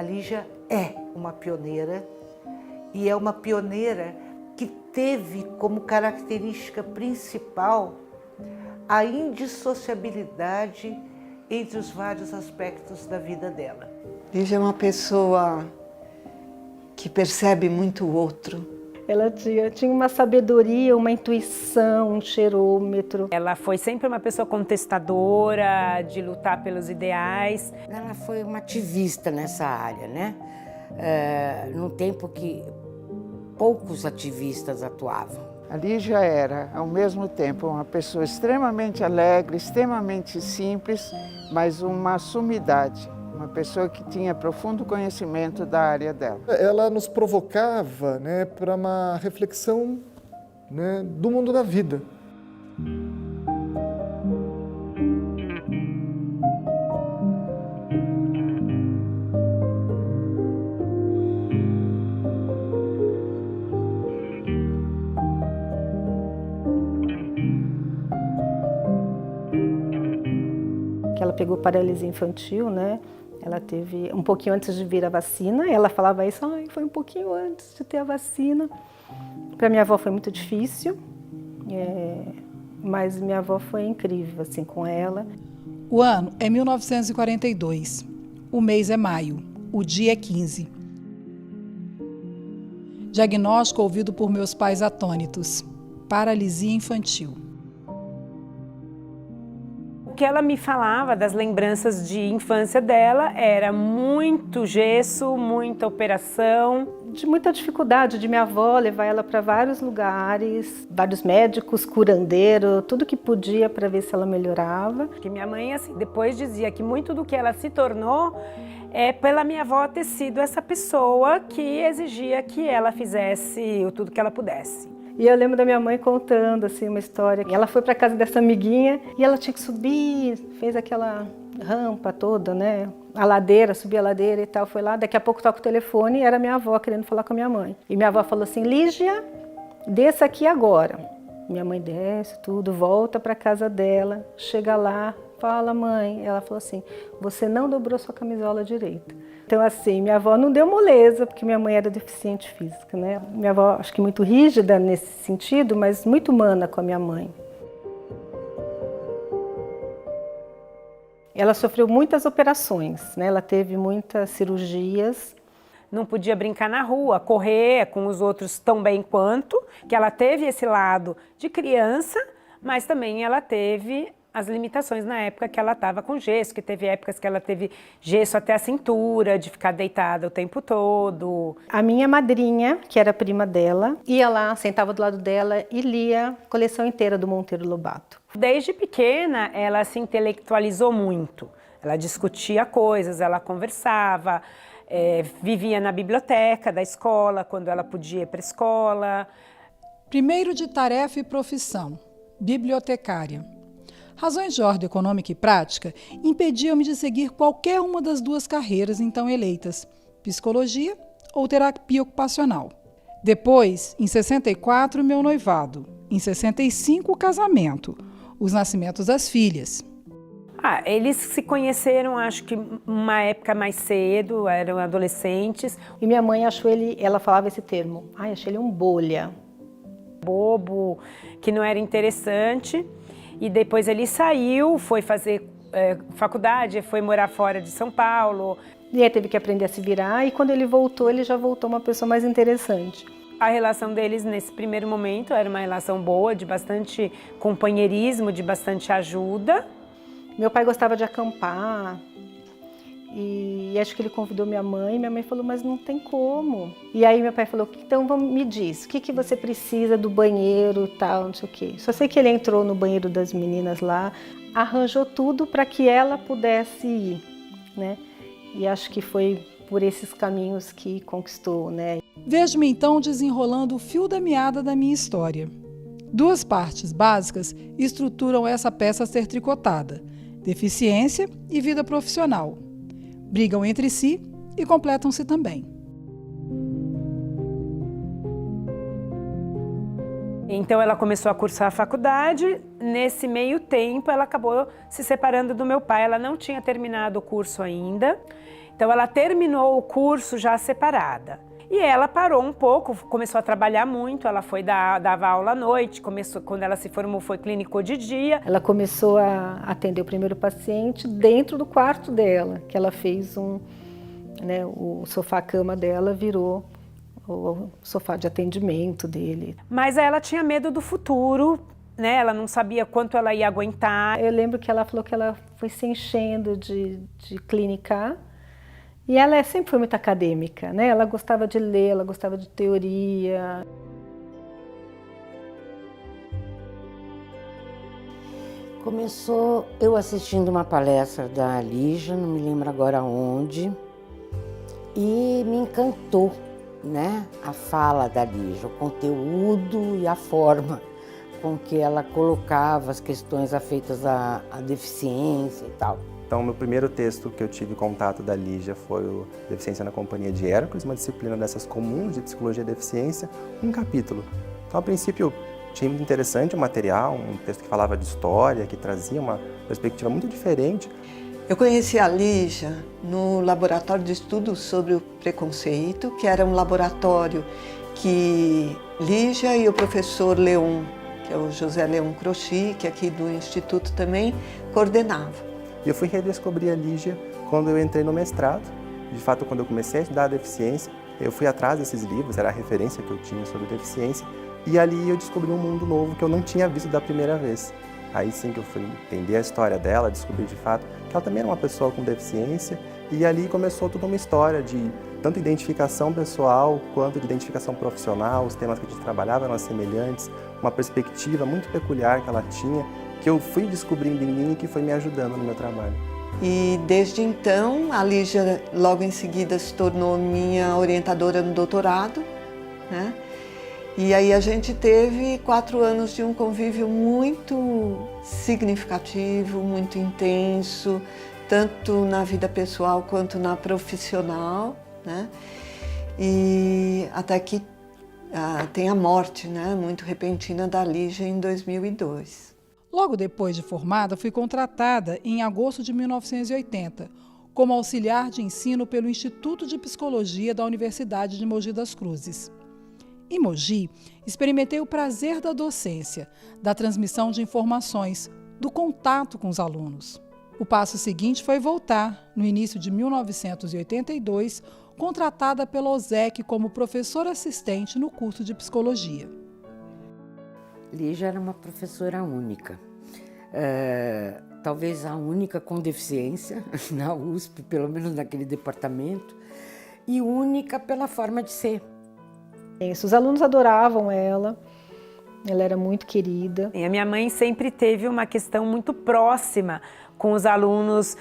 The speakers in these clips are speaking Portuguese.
Lígia é uma pioneira, e é uma pioneira que teve como característica principal a indissociabilidade entre os vários aspectos da vida dela. Lígia é uma pessoa que percebe muito o outro. Ela tinha uma sabedoria, uma intuição, um cheirômetro. Ela foi sempre uma pessoa contestadora, de lutar pelos ideais. Ela foi uma ativista nessa área, né? Num tempo que poucos ativistas atuavam. A Lígia era, ao mesmo tempo, uma pessoa extremamente alegre, extremamente simples, mas uma sumidade. Uma pessoa que tinha profundo conhecimento da área dela. Ela nos provocava, né, para uma reflexão, né, do mundo da vida. Que ela pegou paralisia infantil, né? Ela teve um pouquinho antes de vir a vacina. Ela falava isso, foi um pouquinho antes de ter a vacina. Para minha avó foi muito difícil, mas minha avó foi incrível assim com ela. O ano é 1942. O mês é maio. O dia é 15. Diagnóstico ouvido por meus pais atônitos: paralisia infantil. O que ela me falava das lembranças de infância dela era muito gesso, muita operação. De muita dificuldade de minha avó levar ela para vários lugares, vários médicos, curandeiro, tudo que podia para ver se ela melhorava. Que minha mãe, assim, depois dizia que muito do que ela se tornou é pela minha avó ter sido essa pessoa que exigia que ela fizesse tudo que ela pudesse. E eu lembro da minha mãe contando assim uma história. Ela foi para casa dessa amiguinha e ela tinha que subir, fez aquela rampa toda, né? A ladeira, subir a ladeira e tal, foi lá. Daqui a pouco toca o telefone e era minha avó querendo falar com a minha mãe. E minha avó falou assim: Lígia, desça aqui agora. Minha mãe desce, tudo, volta para casa dela, chega lá, fala: mãe. Ela falou assim: você não dobrou sua camisola direita. Então, assim, minha avó não deu moleza, porque minha mãe era deficiente física, né? Minha avó, acho que muito rígida nesse sentido, mas muito humana com a minha mãe. Ela sofreu muitas operações, né? Ela teve muitas cirurgias. Não podia brincar na rua, correr com os outros tão bem quanto, que ela teve esse lado de criança, mas também ela teve as limitações na época que ela estava com gesso, que teve épocas que ela teve gesso até a cintura, de ficar deitada o tempo todo. A minha madrinha, que era prima dela, ia lá, sentava do lado dela e lia a coleção inteira do Monteiro Lobato. Desde pequena, ela se intelectualizou muito. Ela discutia coisas, ela conversava, vivia na biblioteca da escola, quando ela podia ir para a escola. Primeiro de tarefa e profissão: bibliotecária. Razões de ordem econômica e prática impediam-me de seguir qualquer uma das duas carreiras então eleitas, psicologia ou terapia ocupacional. Depois, em 64, meu noivado. Em 65, o casamento. Os nascimentos das filhas. Eles se conheceram, acho que uma época mais cedo, eram adolescentes. E minha mãe achou ela falava esse termo: achei ele um bolha. Bobo, que não era interessante. E depois ele saiu, foi fazer faculdade, foi morar fora de São Paulo. E aí teve que aprender a se virar, e quando ele voltou, ele já voltou uma pessoa mais interessante. A relação deles nesse primeiro momento era uma relação boa, de bastante companheirismo, de bastante ajuda. Meu pai gostava de acampar, e acho que ele convidou minha mãe falou: mas não tem como. E aí meu pai falou: então me diz, o que você precisa do banheiro e tal, não sei o quê. Só sei que ele entrou no banheiro das meninas lá, arranjou tudo para que ela pudesse ir, né? E acho que foi por esses caminhos que conquistou, né? Vejo-me então desenrolando o fio da meada da minha história. Duas partes básicas estruturam essa peça a ser tricotada: deficiência e vida profissional. Brigam entre si e completam-se também. Então ela começou a cursar a faculdade. Nesse meio tempo ela acabou se separando do meu pai. Ela não tinha terminado o curso ainda. Então ela terminou o curso já separada. E ela parou um pouco, começou a trabalhar muito, ela dava aula à noite, quando ela se formou foi clínico de dia. Ela começou a atender o primeiro paciente dentro do quarto dela, que ela fez o sofá-cama dela virou o sofá de atendimento dele. Mas ela tinha medo do futuro, né? Ela não sabia quanto ela ia aguentar. Eu lembro que ela falou que ela foi se enchendo de clinicar. E ela sempre foi muito acadêmica, né? Ela gostava de ler, ela gostava de teoria. Começou eu assistindo uma palestra da Lígia, não me lembro agora onde, e me encantou, né? A fala da Lígia, o conteúdo e a forma com que ela colocava as questões afeitas à deficiência e tal. Então, meu primeiro texto que eu tive contato da Lígia foi o Deficiência na Companhia de Hércules, uma disciplina dessas comuns de Psicologia e Deficiência, um capítulo. Então, a princípio, achei muito interessante o material, um texto que falava de história, que trazia uma perspectiva muito diferente. Eu conheci a Lígia no Laboratório de Estudos sobre o Preconceito, que era um laboratório que Lígia e o professor Leon, que é o José Leon Croci, que é aqui do Instituto também, coordenavam. E eu fui redescobrir a Lígia quando eu entrei no mestrado. De fato, quando eu comecei a estudar a deficiência, eu fui atrás desses livros, era a referência que eu tinha sobre deficiência, e ali eu descobri um mundo novo que eu não tinha visto da primeira vez. Aí sim que eu fui entender a história dela, descobri de fato que ela também era uma pessoa com deficiência, e ali começou toda uma história de tanto identificação pessoal quanto de identificação profissional, os temas que a gente trabalhava eram semelhantes, uma perspectiva muito peculiar que ela tinha, que eu fui descobrindo em mim e que foi me ajudando no meu trabalho. E desde então, a Lígia logo em seguida se tornou minha orientadora no doutorado, né? E aí a gente teve 4 anos de um convívio muito significativo, muito intenso, tanto na vida pessoal quanto na profissional, né? E até que tem a morte, né, muito repentina da Lígia em 2002. Logo depois de formada, fui contratada em agosto de 1980 como auxiliar de ensino pelo Instituto de Psicologia da Universidade de Mogi das Cruzes. Em Mogi, experimentei o prazer da docência, da transmissão de informações, do contato com os alunos. O passo seguinte foi voltar, no início de 1982, contratada pela OSEC como professora assistente no curso de Psicologia. Lígia era uma professora única, talvez a única com deficiência na USP, pelo menos naquele departamento, e única pela forma de ser. Isso, os alunos adoravam ela era muito querida. E a minha mãe sempre teve uma questão muito próxima com os alunos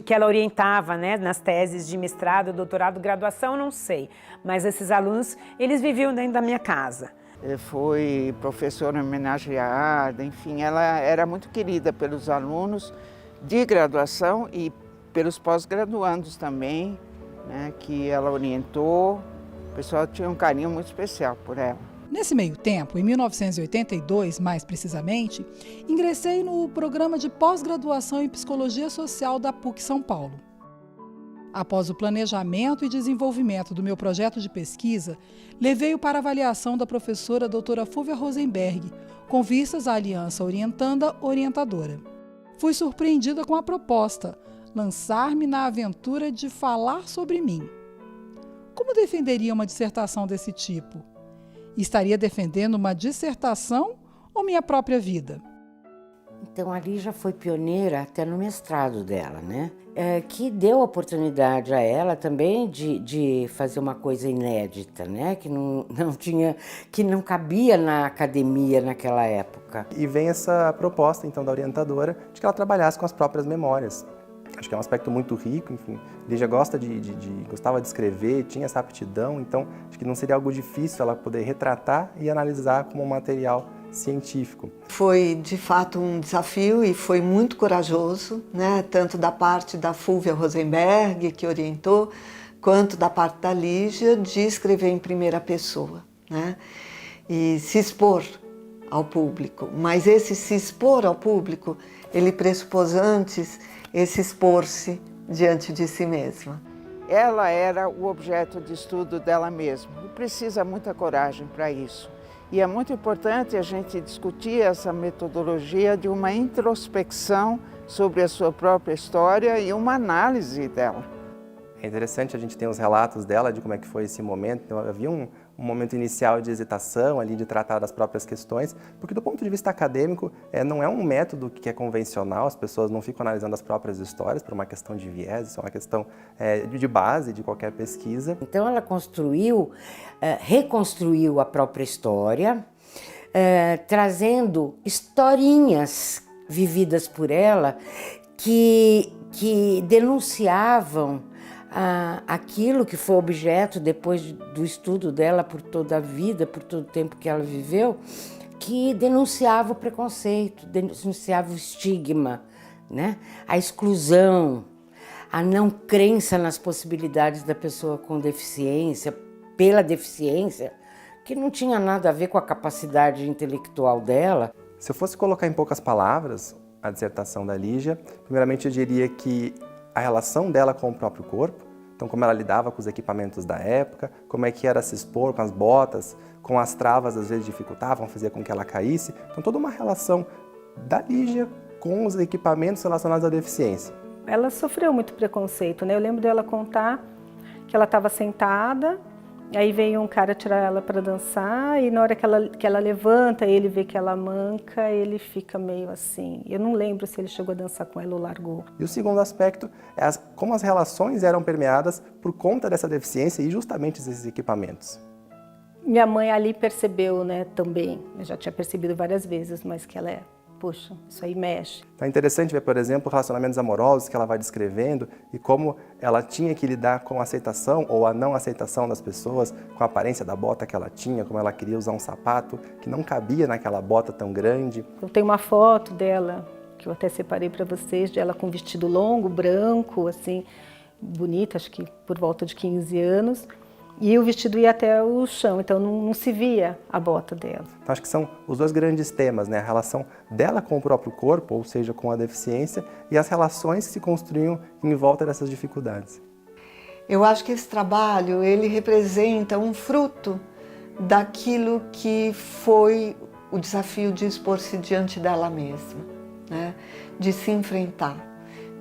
que ela orientava, né, nas teses de mestrado, doutorado, graduação, não sei. Mas esses alunos, eles viviam dentro da minha casa. Foi professora homenageada, enfim, ela era muito querida pelos alunos de graduação e pelos pós-graduandos também, né, que ela orientou. O pessoal tinha um carinho muito especial por ela. Nesse meio tempo, em 1982, mais precisamente, ingressei no programa de pós-graduação em Psicologia Social da PUC São Paulo. Após o planejamento e desenvolvimento do meu projeto de pesquisa, levei-o para avaliação da professora doutora Fúvia Rosenberg, com vistas à aliança orientanda-orientadora. Fui surpreendida com a proposta, lançar-me na aventura de falar sobre mim. Como defenderia uma dissertação desse tipo? Estaria defendendo uma dissertação ou minha própria vida? Então, a Lígia foi pioneira até no mestrado dela, né? Que deu oportunidade a ela também de fazer uma coisa inédita, né? Que não cabia na academia naquela época. E vem essa proposta, então, da orientadora de que ela trabalhasse com as próprias memórias. Acho que é um aspecto muito rico, enfim. Lígia gostava de escrever, tinha essa aptidão, então acho que não seria algo difícil ela poder retratar e analisar como um material científico. Foi, de fato, um desafio e foi muito corajoso, né? Tanto da parte da Fúvia Rosenberg, que orientou, quanto da parte da Lígia, de escrever em primeira pessoa, né? E se expor ao público. Mas esse se expor ao público, ele pressupôs antes esse expor-se diante de si mesma. Ela era o objeto de estudo dela mesma e precisa muita coragem para isso. E é muito importante a gente discutir essa metodologia de uma introspecção sobre a sua própria história e uma análise dela. É interessante a gente ter os relatos dela de como é que foi esse momento. Então, havia um momento inicial de hesitação ali, de tratar das próprias questões, porque do ponto de vista acadêmico, não é um método que é convencional, as pessoas não ficam analisando as próprias histórias por uma questão de viés, isso é uma questão de base de qualquer pesquisa. Então ela reconstruiu a própria história, trazendo historinhas vividas por ela que denunciavam aquilo que foi objeto depois do estudo dela por toda a vida, por todo o tempo que ela viveu, que denunciava o preconceito, denunciava o estigma, né? A exclusão, a não crença nas possibilidades da pessoa com deficiência, pela deficiência, que não tinha nada a ver com a capacidade intelectual dela. Se eu fosse colocar em poucas palavras a dissertação da Lígia, primeiramente eu diria que a relação dela com o próprio corpo, então como ela lidava com os equipamentos da época, como é que era se expor com as botas, com as travas às vezes dificultavam, fazia com que ela caísse. Então toda uma relação da Lígia com os equipamentos relacionados à deficiência. Ela sofreu muito preconceito, né? Eu lembro dela contar que ela estava sentada, aí veio um cara tirar ela para dançar e na hora que ela levanta, ele vê que ela manca, ele fica meio assim. Eu não lembro se ele chegou a dançar com ela ou largou. E o segundo aspecto é como as relações eram permeadas por conta dessa deficiência e justamente esses equipamentos. Minha mãe ali percebeu, né, também, eu já tinha percebido várias vezes, mas que ela puxa, isso aí mexe. Então é interessante ver, por exemplo, relacionamentos amorosos que ela vai descrevendo e como ela tinha que lidar com a aceitação ou a não aceitação das pessoas, com a aparência da bota que ela tinha, como ela queria usar um sapato que não cabia naquela bota tão grande. Eu tenho uma foto dela, que eu até separei para vocês, de ela com vestido longo, branco, assim, bonita, acho que por volta de 15 anos. E o vestido ia até o chão, então não se via a bota dela. Então, acho que são os dois grandes temas, né? A relação dela com o próprio corpo, ou seja, com a deficiência, e as relações que se construíam em volta dessas dificuldades. Eu acho que esse trabalho, ele representa um fruto daquilo que foi o desafio de expor-se diante dela mesma, né? De se enfrentar,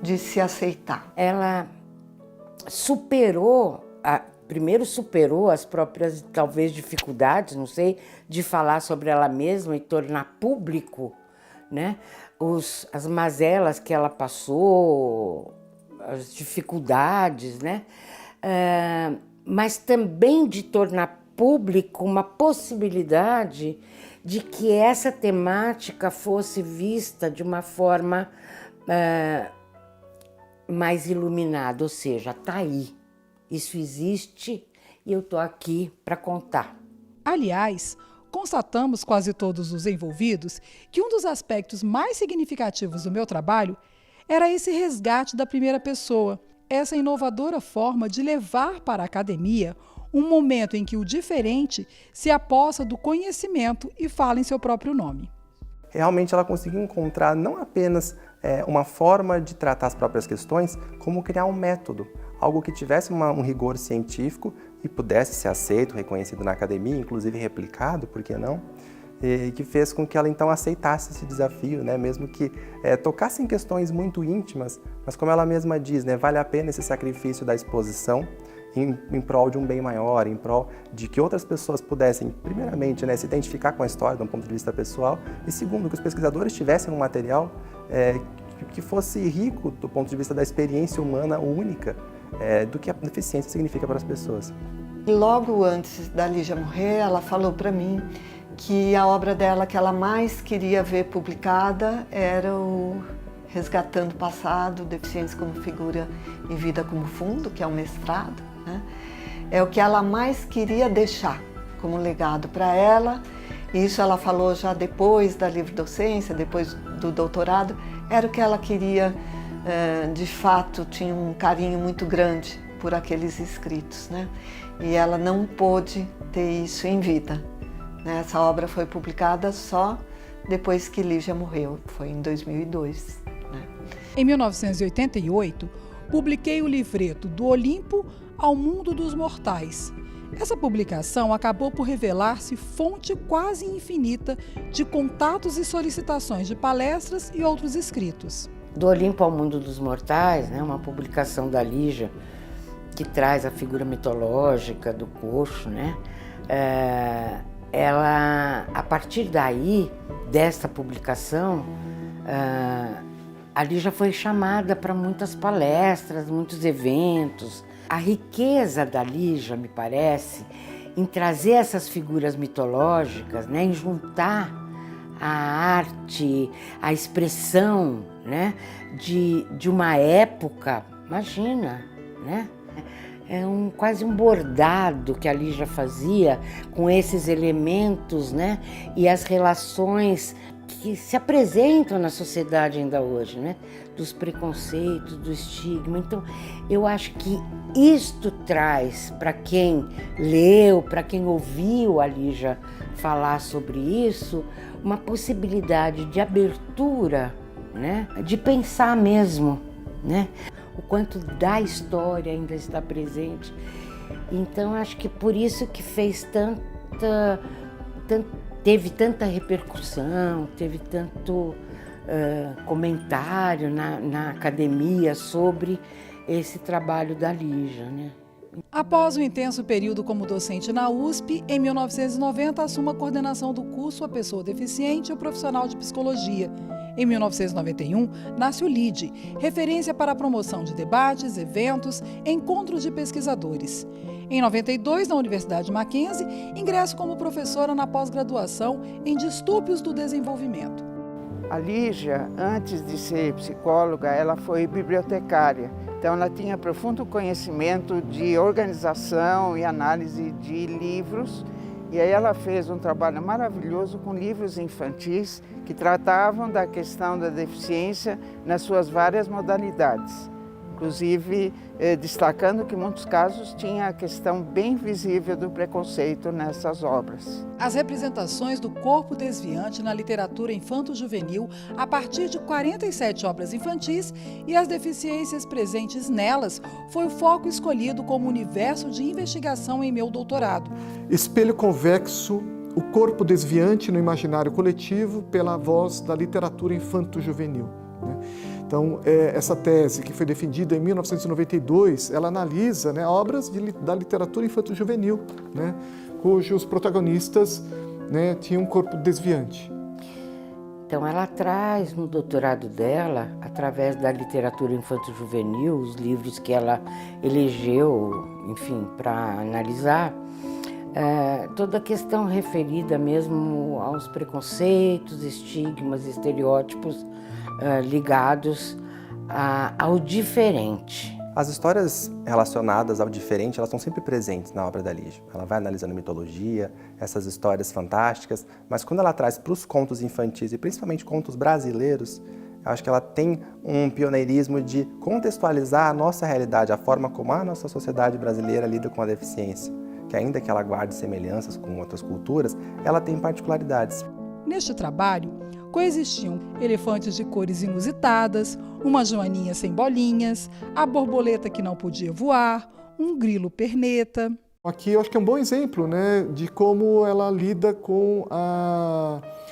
de se aceitar. Ela primeiro superou as próprias, talvez, dificuldades, não sei, de falar sobre ela mesma e tornar público, né, as mazelas que ela passou, as dificuldades, né, mas também de tornar público uma possibilidade de que essa temática fosse vista de uma forma mais iluminada, ou seja, está aí. Isso existe e eu estou aqui para contar. Aliás, constatamos quase todos os envolvidos que um dos aspectos mais significativos do meu trabalho era esse resgate da primeira pessoa, essa inovadora forma de levar para a academia um momento em que o diferente se apossa do conhecimento e fala em seu próprio nome. Realmente ela conseguiu encontrar não apenas uma forma de tratar as próprias questões, como criar um método, algo que tivesse um rigor científico e pudesse ser aceito, reconhecido na academia, inclusive replicado, por que não? E que fez com que ela então aceitasse esse desafio, né? Mesmo que tocasse em questões muito íntimas, mas como ela mesma diz, né? Vale a pena esse sacrifício da exposição em prol de um bem maior, em prol de que outras pessoas pudessem, primeiramente, né, se identificar com a história de um ponto de vista pessoal e, segundo, que os pesquisadores tivessem um material que fosse rico do ponto de vista da experiência humana única do que a deficiência significa para as pessoas. Logo antes da Lígia morrer, ela falou para mim que a obra dela que ela mais queria ver publicada era o Resgatando o Passado, Deficiência como Figura e Vida como Fundo, que é um mestrado, né? É o que ela mais queria deixar como legado para ela. E isso ela falou já depois da livre-docência, depois do doutorado. Era o que ela queria, de fato, tinha um carinho muito grande por aqueles escritos, né? E ela não pôde ter isso em vida. Essa obra foi publicada só depois que Lígia morreu, foi em 2002. Né? Em 1988, publiquei o livreto Do Olimpo ao Mundo dos Mortais. Essa publicação acabou por revelar-se fonte quase infinita de contatos e solicitações de palestras e outros escritos. Do Olimpo ao Mundo dos Mortais, né, uma publicação da Lígia que traz a figura mitológica do coxo, né? Ela, a partir daí, dessa publicação, a Lígia foi chamada para muitas palestras, muitos eventos. A riqueza da Lígia, me parece, em trazer essas figuras mitológicas, né, em juntar a arte, a expressão, né, de uma época, imagina, né? É quase um bordado que a Lígia fazia com esses elementos, né, e as relações que se apresentam na sociedade ainda hoje, né, dos preconceitos, do estigma. Então, eu acho que isto traz para quem leu, para quem ouviu a Lígia falar sobre isso, uma possibilidade de abertura, né, de pensar mesmo, né, o quanto da história ainda está presente. Então, acho que por isso que fez teve tanta repercussão, teve tanto comentário na academia sobre esse trabalho da Lígia, né? Após um intenso período como docente na USP, em 1990 assume a coordenação do curso A Pessoa Deficiente e o Profissional de Psicologia. Em 1991, nasce o LIDE, referência para a promoção de debates, eventos, encontros de pesquisadores. Em 92, na Universidade Mackenzie, ingressa como professora na pós-graduação em Distúrbios do Desenvolvimento. A Lígia, antes de ser psicóloga, ela foi bibliotecária. Então, ela tinha profundo conhecimento de organização e análise de livros. E aí ela fez um trabalho maravilhoso com livros infantis que tratavam da questão da deficiência nas suas várias modalidades. Inclusive, destacando que em muitos casos tinha a questão bem visível do preconceito nessas obras. As representações do corpo desviante na literatura infanto-juvenil, a partir de 47 obras infantis, e as deficiências presentes nelas, foi o foco escolhido como universo de investigação em meu doutorado. Espelho convexo, o corpo desviante no imaginário coletivo pela voz da literatura infanto-juvenil. Então, essa tese, que foi defendida em 1992, ela analisa, né, obras da literatura infanto-juvenil, né, cujos protagonistas, né, tinham um corpo desviante. Então, ela traz no doutorado dela, através da literatura infanto-juvenil, os livros que ela elegeu, enfim, para analisar, toda a questão referida mesmo aos preconceitos, estigmas, estereótipos ligados ao diferente. As histórias relacionadas ao diferente, elas estão sempre presentes na obra da Lígia. Ela vai analisando mitologia, essas histórias fantásticas, mas quando ela traz para os contos infantis, e principalmente contos brasileiros, eu acho que ela tem um pioneirismo de contextualizar a nossa realidade, a forma como a nossa sociedade brasileira lida com a deficiência, que ainda que ela guarde semelhanças com outras culturas, ela tem particularidades. Neste trabalho, coexistiam elefantes de cores inusitadas, uma joaninha sem bolinhas, a borboleta que não podia voar, um grilo perneta. Aqui eu acho que é um bom exemplo, né, de como ela lida com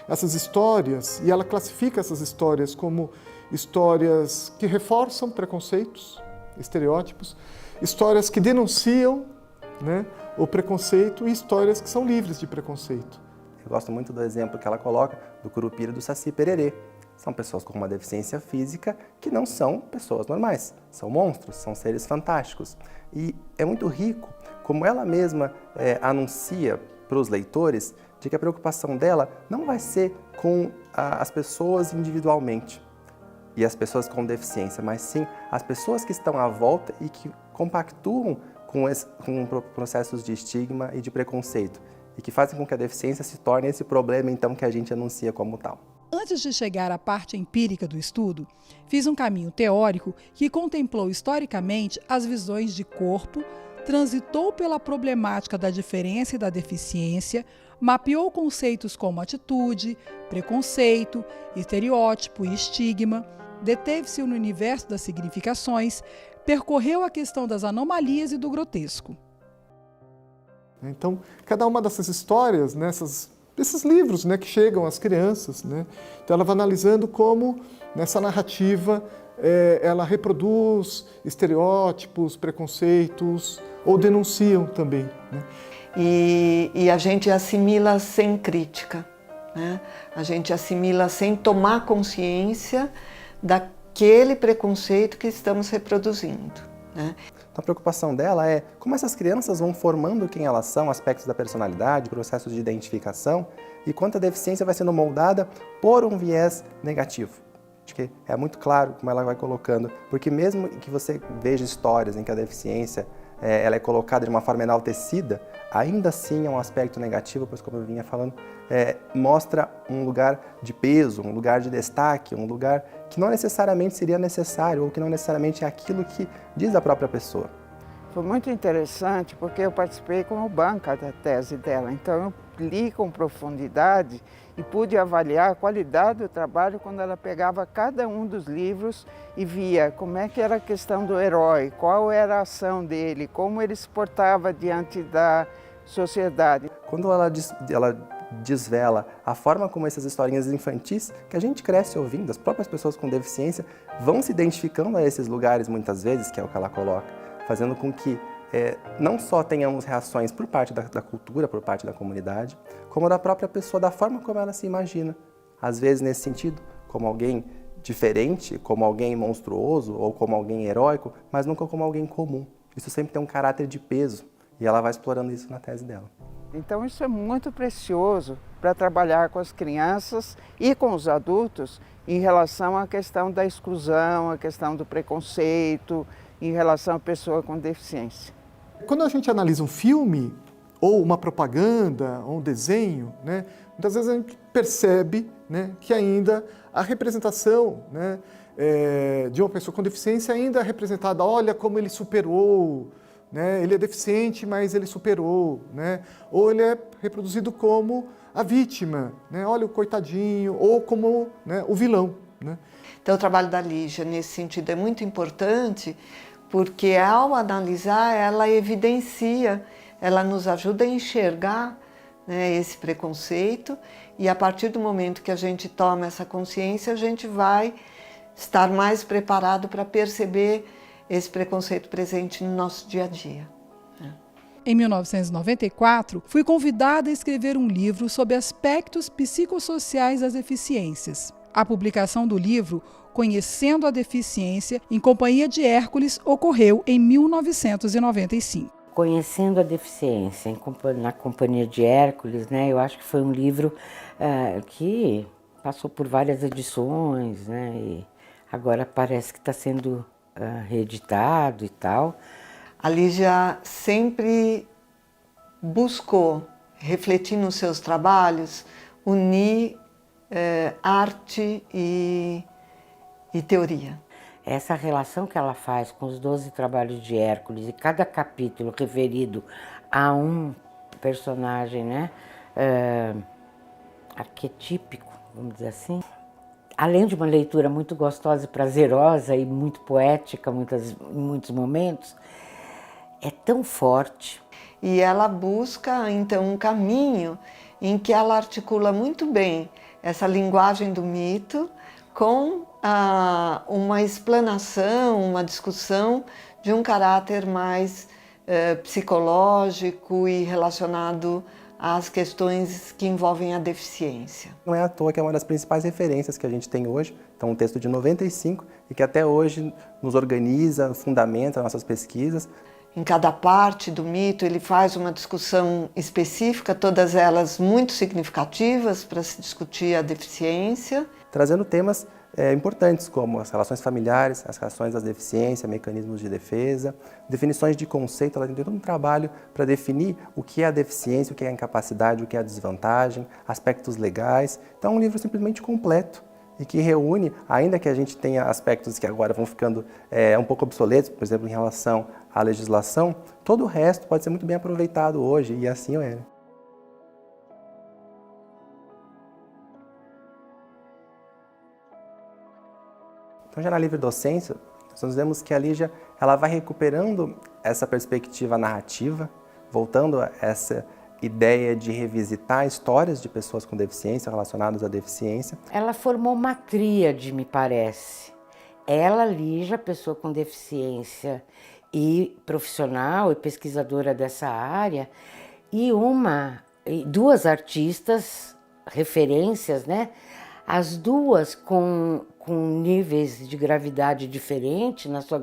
essas histórias, e ela classifica essas histórias como histórias que reforçam preconceitos, estereótipos, histórias que denunciam, né, o preconceito e histórias que são livres de preconceito. Eu gosto muito do exemplo que ela coloca do Curupira e do Saci Pererê. São pessoas com uma deficiência física que não são pessoas normais, são monstros, são seres fantásticos. E é muito rico como ela mesma anuncia para os leitores de que a preocupação dela não vai ser com as pessoas individualmente e as pessoas com deficiência, mas sim as pessoas que estão à volta e que compactuam com processos de estigma e de preconceito, e que fazem com que a deficiência se torne esse problema, então, que a gente anuncia como tal. Antes de chegar à parte empírica do estudo, fiz um caminho teórico que contemplou historicamente as visões de corpo, transitou pela problemática da diferença e da deficiência, mapeou conceitos como atitude, preconceito, estereótipo e estigma, deteve-se no universo das significações, percorreu a questão das anomalias e do grotesco. Então, cada uma dessas histórias, né, esses livros, né, que chegam às crianças, né, então ela vai analisando como nessa narrativa ela reproduz estereótipos, preconceitos ou denunciam também, né? E a gente assimila sem crítica, né? A gente assimila sem tomar consciência daquele preconceito que estamos reproduzindo, né? Então a preocupação dela é como essas crianças vão formando quem elas são, aspectos da personalidade, processos de identificação, e quanto a deficiência vai sendo moldada por um viés negativo. Acho que é muito claro como ela vai colocando, porque mesmo que você veja histórias em que a deficiência ela é colocada de uma forma enaltecida, ainda assim é um aspecto negativo, pois como eu vinha falando, mostra um lugar de peso, um lugar de destaque, um lugar que não necessariamente seria necessário ou que não necessariamente é aquilo que diz a própria pessoa. Foi muito interessante porque eu participei como banca da tese dela, então eu li com profundidade e pude avaliar a qualidade do trabalho quando ela pegava cada um dos livros e via como é que era a questão do herói, qual era a ação dele, como ele se portava diante da sociedade. Quando ela desvela a forma como essas historinhas infantis, que a gente cresce ouvindo, as próprias pessoas com deficiência vão se identificando a esses lugares muitas vezes, que é o que ela coloca, fazendo com que não só tenhamos reações por parte da cultura, por parte da comunidade, como da própria pessoa, da forma como ela se imagina. Às vezes, nesse sentido, como alguém diferente, como alguém monstruoso ou como alguém heróico, mas nunca como alguém comum. Isso sempre tem um caráter de peso e ela vai explorando isso na tese dela. Então isso é muito precioso para trabalhar com as crianças e com os adultos em relação à questão da exclusão, à questão do preconceito, em relação à pessoa com deficiência. Quando a gente analisa um filme, ou uma propaganda, ou um desenho, né, muitas vezes a gente percebe, né, que ainda a representação, né, de uma pessoa com deficiência ainda é representada, olha como ele superou, né, ele é deficiente, mas ele superou, né, ou ele é reproduzido como a vítima, né, olha o coitadinho, ou como, né, o vilão, né. Então o trabalho da Lígia nesse sentido é muito importante, porque ao analisar ela evidencia, ela nos ajuda a enxergar, né, esse preconceito, e a partir do momento que a gente toma essa consciência, a gente vai estar mais preparado para perceber esse preconceito presente no nosso dia a dia. Em 1994, fui convidada a escrever um livro sobre aspectos psicossociais das deficiências. A publicação do livro Conhecendo a Deficiência, em companhia de Hércules, ocorreu em 1995. Conhecendo a Deficiência, na companhia de Hércules, né, eu acho que foi um livro que passou por várias edições, né, e agora parece que está sendo reeditado e tal. A Lígia sempre buscou, refletir nos seus trabalhos, unir arte e teoria. Essa relação que ela faz com os 12 trabalhos de Hércules e cada capítulo referido a um personagem, né, arquetípico, vamos dizer assim, além de uma leitura muito gostosa e prazerosa e muito poética em muitos momentos, é tão forte. E ela busca, então, um caminho em que ela articula muito bem essa linguagem do mito com uma explanação, uma discussão de um caráter mais psicológico e relacionado às questões que envolvem a deficiência. Não é à toa que é uma das principais referências que a gente tem hoje, então um texto de 95 e que até hoje nos organiza, fundamenta nossas pesquisas. Em cada parte do mito ele faz uma discussão específica, todas elas muito significativas para se discutir a deficiência. Trazendo temas importantes como as relações familiares, as relações das deficiências, mecanismos de defesa, definições de conceito. Ela tem todo um trabalho para definir o que é a deficiência, o que é a incapacidade, o que é a desvantagem, aspectos legais. Então é um livro simplesmente completo e que reúne, ainda que a gente tenha aspectos que agora vão ficando um pouco obsoletos, por exemplo, em relação à legislação, todo o resto pode ser muito bem aproveitado hoje, e assim é. Então, já na livre docência, nós vemos que a Lígia ela vai recuperando essa perspectiva narrativa, voltando a essa ideia de revisitar histórias de pessoas com deficiência, relacionadas à deficiência. Ela formou uma tríade, me parece. Ela, Lígia, pessoa com deficiência e profissional e pesquisadora dessa área, e duas artistas, referências, né? As duas com níveis de gravidade diferentes na sua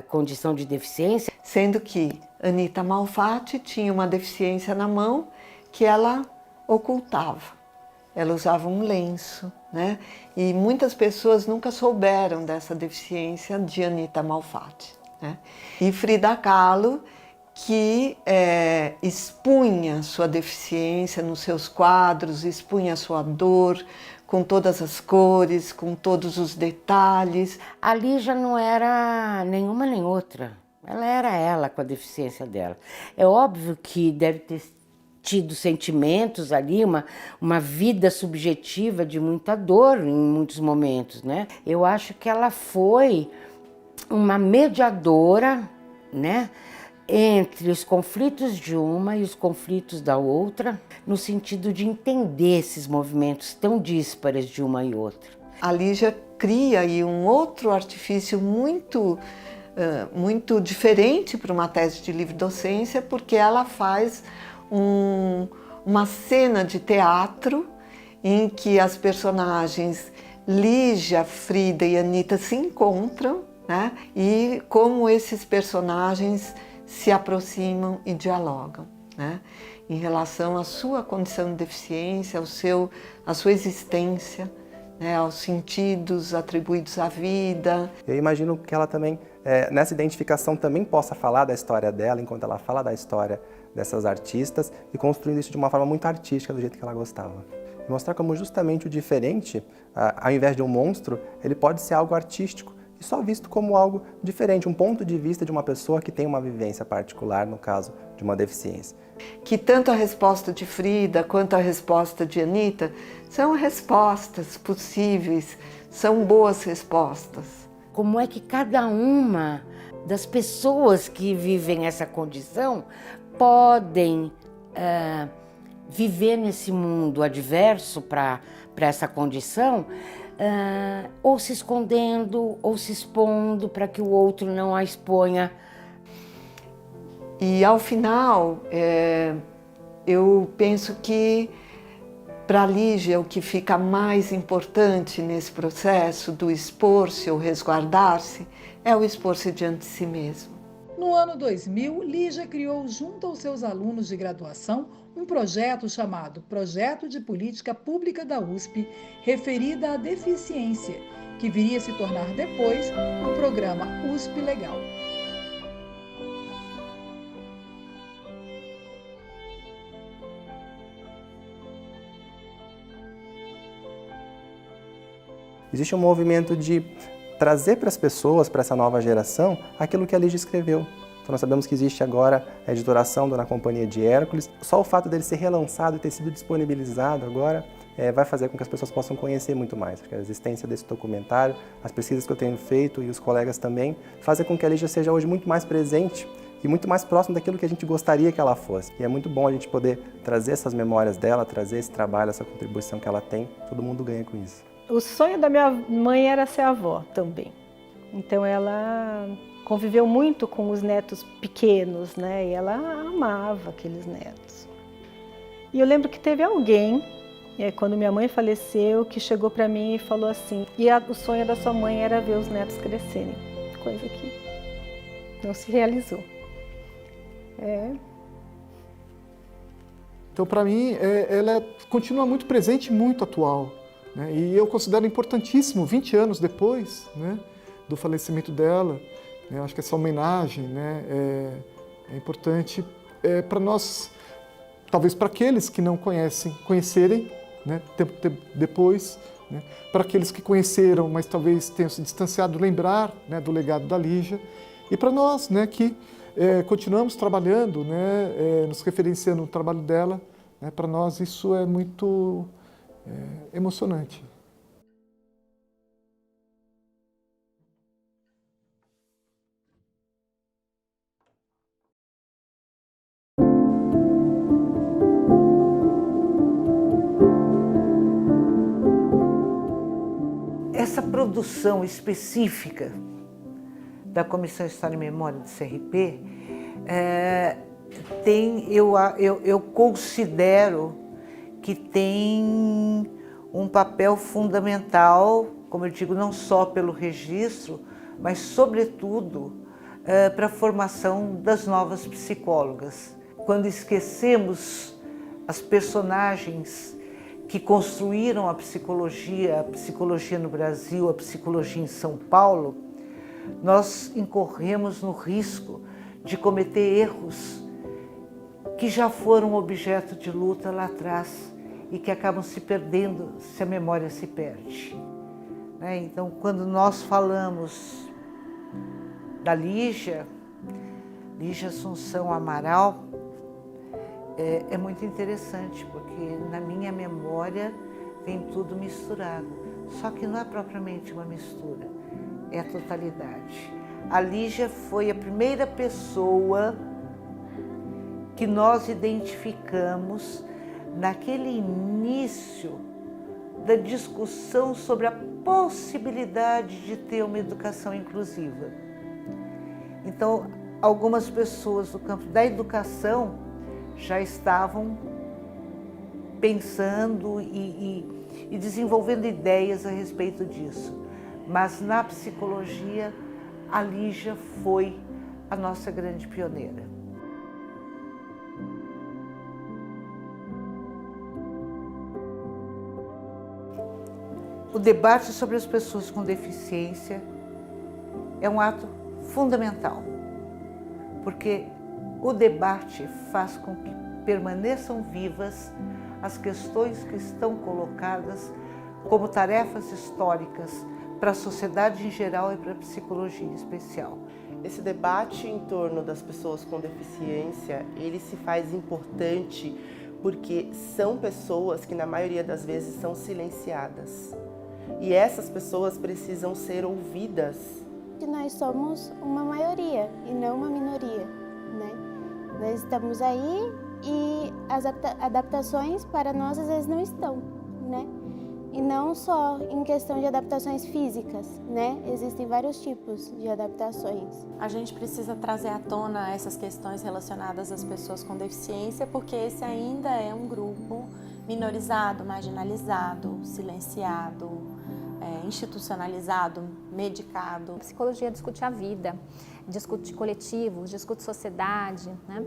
condição de deficiência. Sendo que Anita Malfatti tinha uma deficiência na mão que ela ocultava. Ela usava um lenço, né? E muitas pessoas nunca souberam dessa deficiência de Anita Malfatti, né? E Frida Kahlo, que expunha sua deficiência nos seus quadros, expunha sua dor com todas as cores, com todos os detalhes. A Lígia não era nenhuma nem outra, ela era ela com a deficiência dela. É óbvio que deve ter tido sentimentos ali, uma vida subjetiva de muita dor em muitos momentos, né? Eu acho que ela foi uma mediadora, né, entre os conflitos de uma e os conflitos da outra, no sentido de entender esses movimentos tão díspares de uma e outra. A Lígia cria aí um outro artifício muito diferente para uma tese de livre docência, porque ela faz uma cena de teatro em que as personagens Lígia, Frida e Anita se encontram, né? E como esses personagens se aproximam e dialogam, né? Em relação à sua condição de deficiência, à sua existência, né? Aos sentidos atribuídos à vida. Eu imagino que ela também, nessa identificação, também possa falar da história dela, enquanto ela fala da história dessas artistas, e construindo isso de uma forma muito artística, do jeito que ela gostava. E mostrar como justamente o diferente, ao invés de um monstro, ele pode ser algo artístico, e só visto como algo diferente, um ponto de vista de uma pessoa que tem uma vivência particular, no caso de uma deficiência. Que tanto a resposta de Frida quanto a resposta de Anita são respostas possíveis, são boas respostas. Como é que cada uma das pessoas que vivem essa condição podem viver nesse mundo adverso para essa condição, ou se escondendo, ou se expondo para que o outro não a exponha. E ao final, eu penso que para a Lígia o que fica mais importante nesse processo do expor-se ou resguardar-se é o expor-se diante de si mesmo. No ano 2000, Lígia criou junto aos seus alunos de graduação um projeto chamado Projeto de Política Pública da USP, referida à deficiência, que viria a se tornar depois o programa USP Legal. Existe um movimento de trazer para as pessoas, para essa nova geração, aquilo que a Lígia escreveu. Então nós sabemos que existe agora a editoração Na Companhia de Hércules. Só o fato dele ser relançado e ter sido disponibilizado agora vai fazer com que as pessoas possam conhecer muito mais. Porque a existência desse documentário, as pesquisas que eu tenho feito e os colegas também, fazem com que a Lígia seja hoje muito mais presente e muito mais próximo daquilo que a gente gostaria que ela fosse. E é muito bom a gente poder trazer essas memórias dela, trazer esse trabalho, essa contribuição que ela tem. Todo mundo ganha com isso. O sonho da minha mãe era ser avó também. Então ela conviveu muito com os netos pequenos, né? E ela amava aqueles netos. E eu lembro que teve alguém, quando minha mãe faleceu, que chegou para mim e falou assim: o sonho da sua mãe era ver os netos crescerem. Coisa que não se realizou. Então, para mim, ela continua muito presente e muito atual. Né? E eu considero importantíssimo, 20 anos depois, né, do falecimento dela, né, acho que essa homenagem, né, é importante para nós, talvez para aqueles que não conhecerem, né, tempo depois, né, para aqueles que conheceram, mas talvez tenham se distanciado, lembrar, né, do legado da Lígia, e para nós, né, que continuamos trabalhando, né, nos referenciando no trabalho dela, né, para nós isso é muito emocionante. produção específica da Comissão História e Memória do CRP, eu considero que tem um papel fundamental, como eu digo, não só pelo registro, mas sobretudo para a formação das novas psicólogas. Quando esquecemos as personagens que construíram a psicologia no Brasil, a psicologia em São Paulo, nós incorremos no risco de cometer erros que já foram objeto de luta lá atrás e que acabam se perdendo se a memória se perde. Então, quando nós falamos da Lígia Assunção Amaral, é muito interessante, porque na minha memória vem tudo misturado. Só que não é propriamente uma mistura, é a totalidade. A Lígia foi a primeira pessoa que nós identificamos naquele início da discussão sobre a possibilidade de ter uma educação inclusiva. Então, algumas pessoas do campo da educação já estavam pensando e desenvolvendo ideias a respeito disso. Mas na psicologia, a Lígia foi a nossa grande pioneira. O debate sobre as pessoas com deficiência é um ato fundamental, porque o debate faz com que permaneçam vivas as questões que estão colocadas como tarefas históricas para a sociedade em geral e para a psicologia em especial. Esse debate em torno das pessoas com deficiência, ele se faz importante porque são pessoas que na maioria das vezes são silenciadas. E essas pessoas precisam ser ouvidas. Nós somos uma maioria e não uma minoria, né? Nós estamos aí e as adaptações para nós às vezes não estão, né? E não só em questão de adaptações físicas, né? Existem vários tipos de adaptações. A gente precisa trazer à tona essas questões relacionadas às pessoas com deficiência, porque esse ainda é um grupo minorizado, marginalizado, silenciado, institucionalizado, medicado. A psicologia discute a vida, discute coletivos, discute sociedade, né?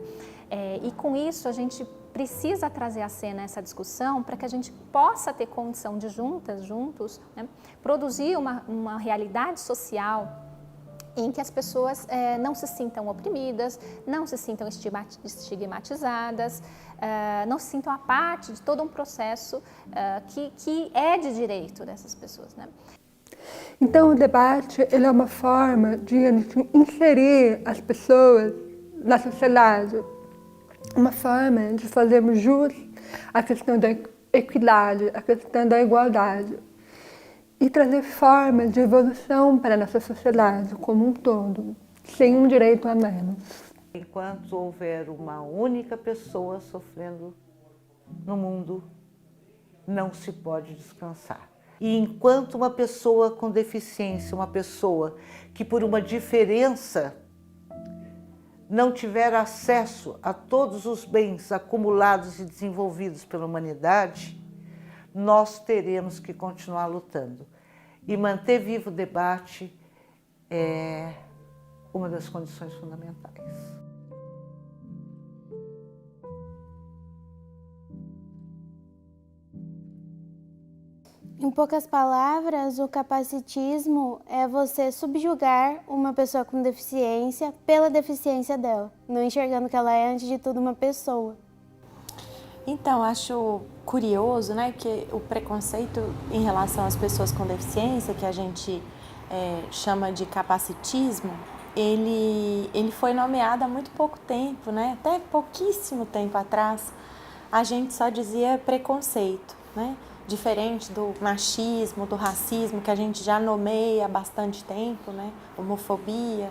E com isso a gente precisa trazer à cena essa discussão para que a gente possa ter condição de juntos, né, produzir uma realidade social em que as pessoas não se sintam oprimidas, não se sintam estigmatizadas, não se sintam a parte de todo um processo que é de direito dessas pessoas, né? Então o debate ele é uma forma de inserir as pessoas na sociedade, uma forma de fazermos jus à questão da equidade, à questão da igualdade e trazer formas de evolução para a nossa sociedade como um todo, sem um direito a menos. Enquanto houver uma única pessoa sofrendo no mundo, não se pode descansar. E enquanto uma pessoa com deficiência, uma pessoa que por uma diferença não tiver acesso a todos os bens acumulados e desenvolvidos pela humanidade, nós teremos que continuar lutando. E manter vivo o debate é uma das condições fundamentais. Em poucas palavras, o capacitismo é você subjugar uma pessoa com deficiência pela deficiência dela, não enxergando que ela é, antes de tudo, uma pessoa. Então, acho curioso, né, que o preconceito em relação às pessoas com deficiência, que a gente chama de capacitismo, ele foi nomeado há muito pouco tempo, né? Até pouquíssimo tempo atrás, a gente só dizia preconceito, né? Diferente do machismo, do racismo, que a gente já nomeia há bastante tempo, né? Homofobia.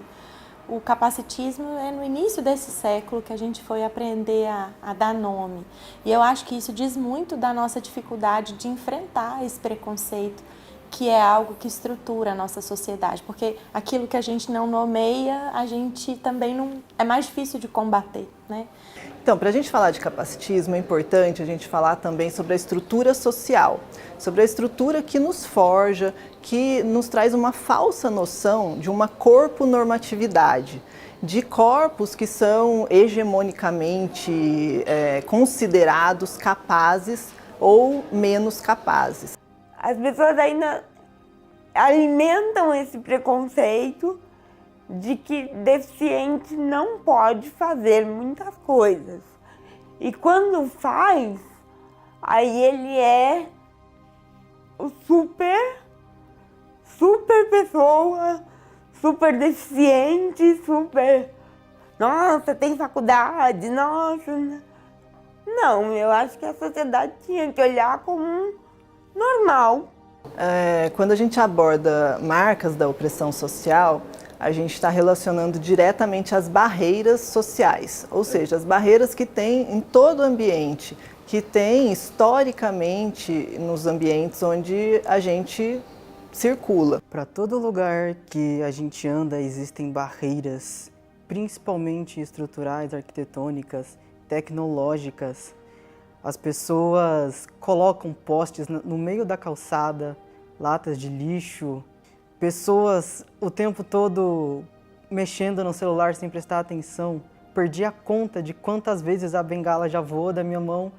O capacitismo é no início desse século que a gente foi aprender a dar nome. E eu acho que isso diz muito da nossa dificuldade de enfrentar esse preconceito que é algo que estrutura a nossa sociedade, porque aquilo que a gente não nomeia, a gente também não... é mais difícil de combater, né? Então, para a gente falar de capacitismo, é importante a gente falar também sobre a estrutura social, sobre a estrutura que nos forja, que nos traz uma falsa noção de uma corponormatividade, de corpos que são hegemonicamente considerados capazes ou menos capazes. As pessoas ainda alimentam esse preconceito de que deficiente não pode fazer muitas coisas. E quando faz, aí ele é o super pessoa, super deficiente, super... Nossa, tem faculdade, nossa... Não, eu acho que a sociedade tinha que olhar como normal. Quando a gente aborda marcas da opressão social, a gente está relacionando diretamente as barreiras sociais, ou seja, as barreiras que tem em todo o ambiente, que tem historicamente nos ambientes onde a gente circula. Para todo lugar que a gente anda existem barreiras, principalmente estruturais, arquitetônicas, tecnológicas. As pessoas colocam postes no meio da calçada, latas de lixo, pessoas o tempo todo mexendo no celular sem prestar atenção. Perdi a conta de quantas vezes a bengala já voou da minha mão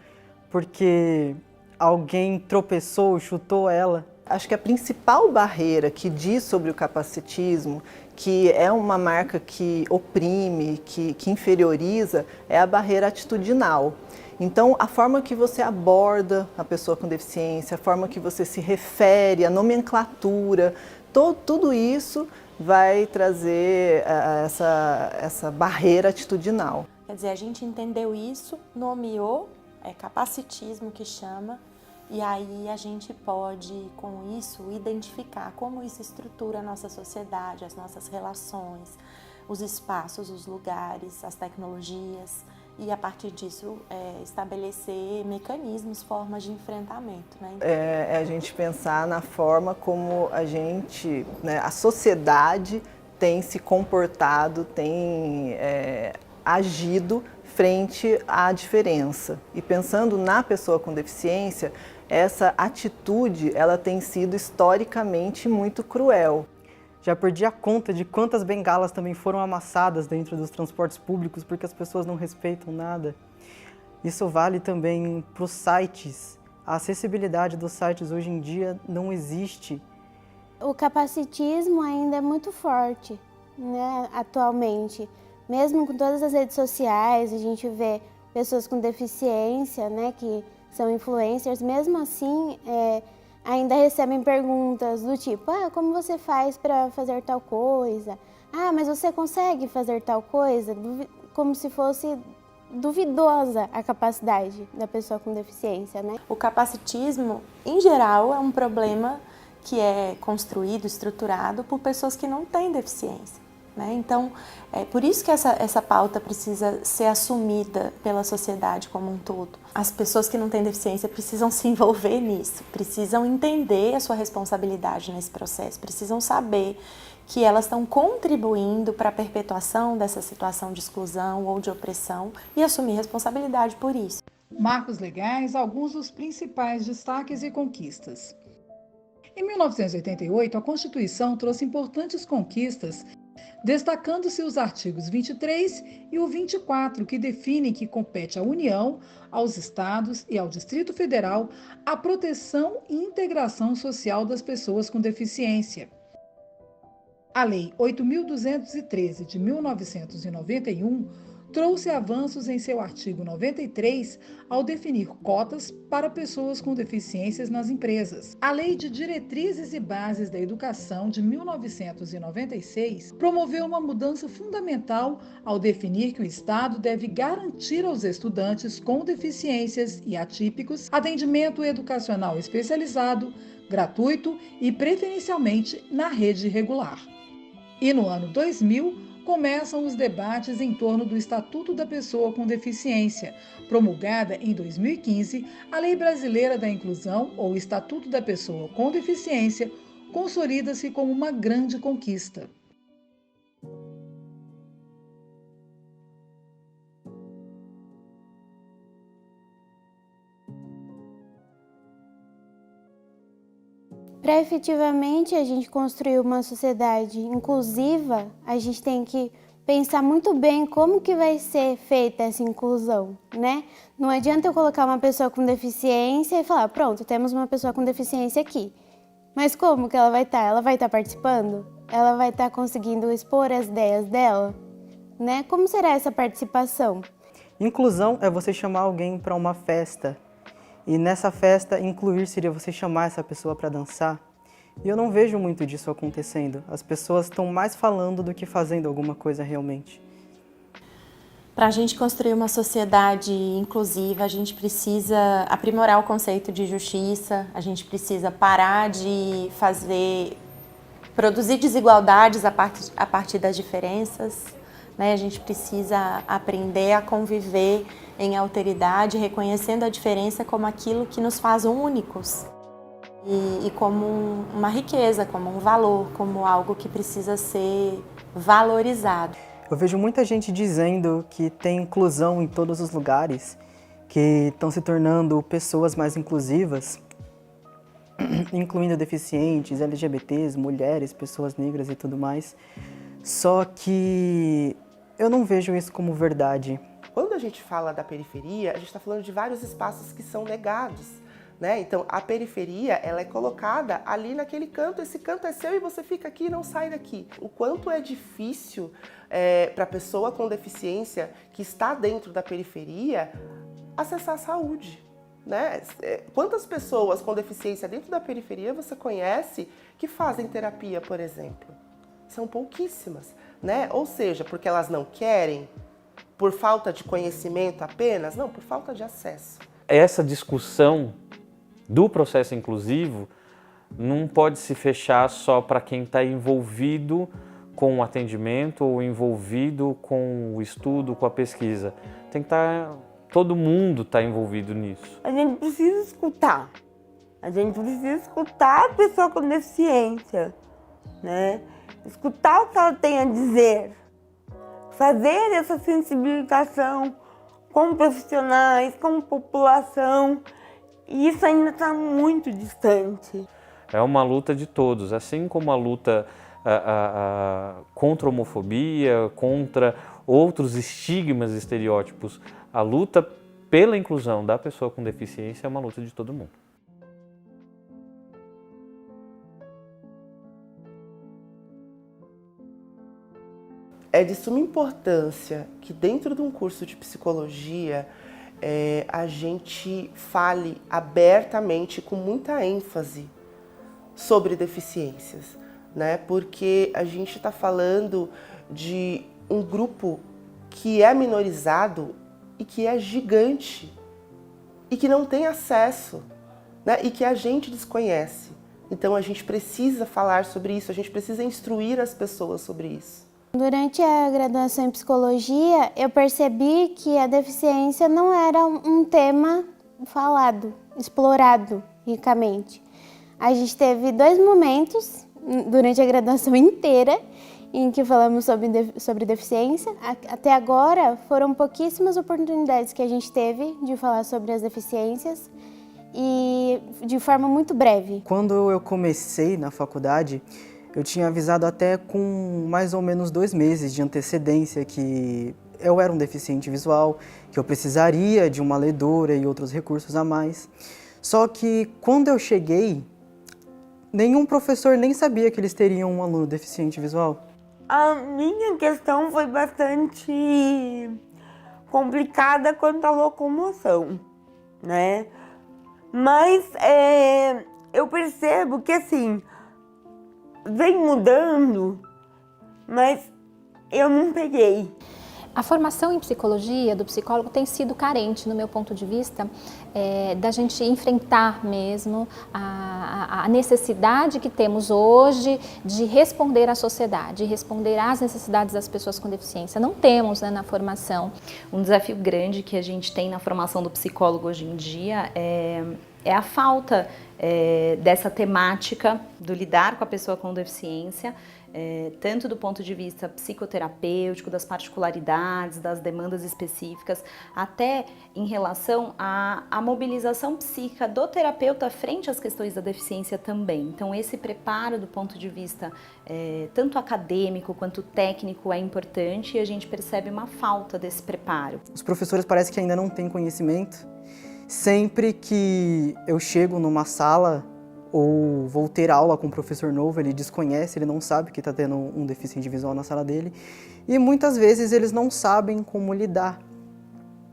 porque alguém tropeçou, chutou ela. Acho que a principal barreira que diz sobre o capacitismo, que é uma marca que oprime, que inferioriza, é a barreira atitudinal. Então, a forma que você aborda a pessoa com deficiência, a forma que você se refere, a nomenclatura, tudo isso vai trazer essa barreira atitudinal. Quer dizer, a gente entendeu isso, nomeou, é capacitismo que chama, e aí a gente pode, com isso, identificar como isso estrutura a nossa sociedade, as nossas relações, os espaços, os lugares, as tecnologias, e a partir disso estabelecer mecanismos, formas de enfrentamento. Né? É a gente pensar na forma como a gente, né, a sociedade tem se comportado, tem agido frente à diferença. E pensando na pessoa com deficiência, essa atitude ela tem sido historicamente muito cruel. Já perdi a conta de quantas bengalas também foram amassadas dentro dos transportes públicos porque as pessoas não respeitam nada. Isso vale também para os sites. A acessibilidade dos sites hoje em dia não existe. O capacitismo ainda é muito forte, né, atualmente. Mesmo com todas as redes sociais, a gente vê pessoas com deficiência, né, que são influencers, mesmo assim, ainda recebem perguntas do tipo, como você faz para fazer tal coisa? Mas você consegue fazer tal coisa? Como se fosse duvidosa a capacidade da pessoa com deficiência, né? O capacitismo, em geral, é um problema que é construído, estruturado por pessoas que não têm deficiência. Né? Então, é por isso que essa pauta precisa ser assumida pela sociedade como um todo. As pessoas que não têm deficiência precisam se envolver nisso, precisam entender a sua responsabilidade nesse processo, precisam saber que elas estão contribuindo para a perpetuação dessa situação de exclusão ou de opressão e assumir responsabilidade por isso. Marcos legais, alguns dos principais destaques e conquistas. Em 1988, a Constituição trouxe importantes conquistas, destacando-se os artigos 23 e o 24, que definem que compete à União, aos Estados e ao Distrito Federal a proteção e integração social das pessoas com deficiência. A Lei 8.213, de 1991, trouxe avanços em seu artigo 93 ao definir cotas para pessoas com deficiências nas empresas. A Lei de Diretrizes e Bases da Educação de 1996 promoveu uma mudança fundamental ao definir que o Estado deve garantir aos estudantes com deficiências e atípicos atendimento educacional especializado, gratuito e preferencialmente na rede regular. E no ano 2000, começam os debates em torno do Estatuto da Pessoa com Deficiência. Promulgada em 2015, a Lei Brasileira da Inclusão, ou Estatuto da Pessoa com Deficiência, consolida-se como uma grande conquista. Para efetivamente a gente construir uma sociedade inclusiva, a gente tem que pensar muito bem como que vai ser feita essa inclusão, né? Não adianta eu colocar uma pessoa com deficiência e falar, pronto, temos uma pessoa com deficiência aqui. Mas como que ela vai estar? Ela vai estar participando? Ela vai estar conseguindo expor as ideias dela? Né? Como será essa participação? Inclusão é você chamar alguém para uma festa. E nessa festa, incluir seria você chamar essa pessoa para dançar. E eu não vejo muito disso acontecendo. As pessoas estão mais falando do que fazendo alguma coisa realmente. Para a gente construir uma sociedade inclusiva, a gente precisa aprimorar o conceito de justiça, a gente precisa parar de produzir desigualdades a partir das diferenças, né? A gente precisa aprender a conviver em alteridade, reconhecendo a diferença como aquilo que nos faz únicos e como uma riqueza, como um valor, como algo que precisa ser valorizado. Eu vejo muita gente dizendo que tem inclusão em todos os lugares, que estão se tornando pessoas mais inclusivas, incluindo deficientes, LGBTs, mulheres, pessoas negras e tudo mais. Só que eu não vejo isso como verdade. Quando a gente fala da periferia, a gente está falando de vários espaços que são negados, né? Então, a periferia, ela é colocada ali naquele canto, esse canto é seu e você fica aqui e não sai daqui. O quanto é difícil para a pessoa com deficiência que está dentro da periferia acessar a saúde, né? Quantas pessoas com deficiência dentro da periferia você conhece que fazem terapia, por exemplo? São pouquíssimas, né? Ou seja, porque elas não querem, por falta de conhecimento apenas? Não, por falta de acesso. Essa discussão do processo inclusivo não pode se fechar só para quem está envolvido com o atendimento ou envolvido com o estudo, com a pesquisa. Tem que estar, todo mundo está envolvido nisso. A gente precisa escutar. A gente precisa escutar a pessoa com deficiência, né? Escutar o que ela tem a dizer. Fazer essa sensibilização com profissionais, com população. E isso ainda está muito distante. É uma luta de todos, assim como a luta contra a homofobia, contra outros estigmas e estereótipos. A luta pela inclusão da pessoa com deficiência é uma luta de todo mundo. É de suma importância que dentro de um curso de psicologia a gente fale abertamente, com muita ênfase, sobre deficiências, né? Porque a gente está falando de um grupo que é minorizado e que é gigante e que não tem acesso, né? E que a gente desconhece. Então a gente precisa falar sobre isso, a gente precisa instruir as pessoas sobre isso. Durante a graduação em psicologia, eu percebi que a deficiência não era um tema falado, explorado ricamente. A gente teve 2 momentos durante a graduação inteira em que falamos sobre deficiência. Até agora, foram pouquíssimas oportunidades que a gente teve de falar sobre as deficiências e de forma muito breve. Quando eu comecei na faculdade, eu tinha avisado até com mais ou menos 2 meses de antecedência que eu era um deficiente visual, que eu precisaria de uma ledora e outros recursos a mais. Só que quando eu cheguei, nenhum professor nem sabia que eles teriam um aluno deficiente visual. A minha questão foi bastante complicada quanto à locomoção, né? Mas eu percebo que assim, vem mudando, mas eu não peguei. A formação em psicologia do psicólogo tem sido carente, no meu ponto de vista, da gente enfrentar mesmo a necessidade que temos hoje de responder à sociedade, responder às necessidades das pessoas com deficiência. Não temos, né, na formação. Um desafio grande que a gente tem na formação do psicólogo hoje em dia é a falta dessa temática do lidar com a pessoa com deficiência, tanto do ponto de vista psicoterapêutico, das particularidades, das demandas específicas, até em relação à mobilização psíquica do terapeuta frente às questões da deficiência também. Então, esse preparo do ponto de vista tanto acadêmico quanto técnico é importante e a gente percebe uma falta desse preparo. Os professores parece que ainda não têm conhecimento. Sempre que eu chego numa sala ou vou ter aula com um professor novo, ele desconhece, ele não sabe que está tendo um deficiente visual na sala dele e muitas vezes eles não sabem como lidar.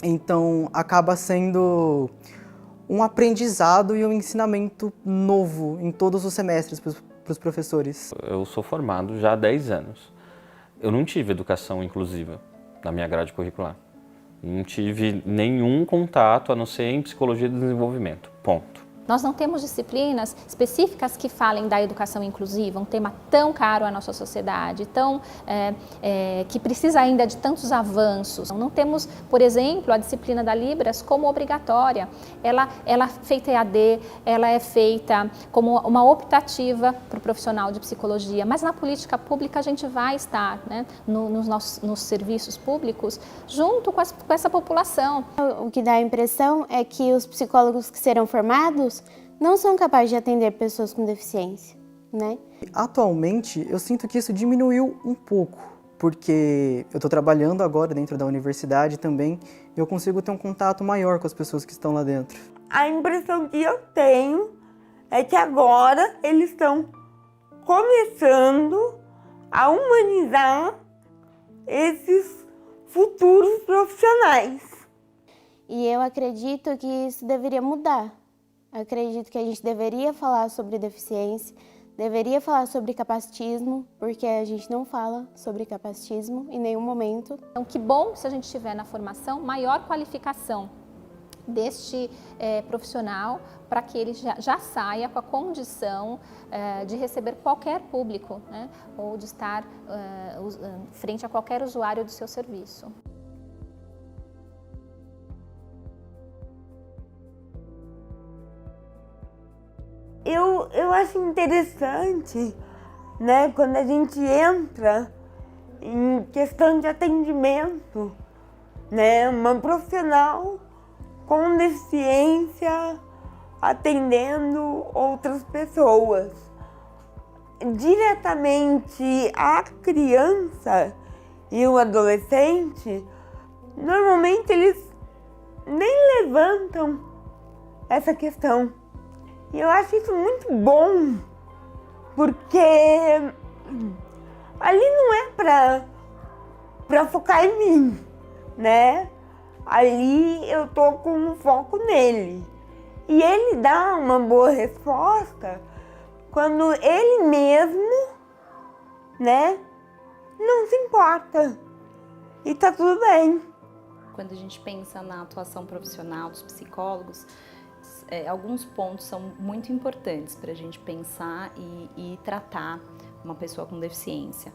Então acaba sendo um aprendizado e um ensinamento novo em todos os semestres para os professores. Eu sou formado já há 10 anos. Eu não tive educação inclusiva na minha grade curricular. Não tive nenhum contato a não ser em psicologia do desenvolvimento, ponto. Nós não temos disciplinas específicas que falem da educação inclusiva, um tema tão caro à nossa sociedade, que precisa ainda de tantos avanços. Não temos, por exemplo, a disciplina da Libras como obrigatória. Ela é feita EAD, ela é feita como uma optativa para o profissional de psicologia, mas na política pública a gente vai estar, né, nos serviços públicos junto com essa população. O que dá a impressão é que os psicólogos que serão formados não são capazes de atender pessoas com deficiência, né? Atualmente, eu sinto que isso diminuiu um pouco, porque eu estou trabalhando agora dentro da universidade também e eu consigo ter um contato maior com as pessoas que estão lá dentro. A impressão que eu tenho é que agora eles estão começando a humanizar esses futuros profissionais. E eu acredito que isso deveria mudar. Acredito que a gente deveria falar sobre deficiência, deveria falar sobre capacitismo, porque a gente não fala sobre capacitismo em nenhum momento. Então, que bom se a gente tiver na formação maior qualificação deste profissional para que ele já saia com a condição de receber qualquer público, né, ou de estar frente a qualquer usuário do seu serviço. Eu acho interessante, né, quando a gente entra em questão de atendimento, né, uma profissional com deficiência atendendo outras pessoas. Diretamente a criança e o adolescente, normalmente eles nem levantam essa questão. E eu acho isso muito bom, porque ali não é pra focar em mim, né? Ali eu tô com um foco nele. E ele dá uma boa resposta quando ele mesmo, né, não se importa. E tá tudo bem. Quando a gente pensa na atuação profissional dos psicólogos, alguns pontos são muito importantes para a gente pensar e tratar uma pessoa com deficiência.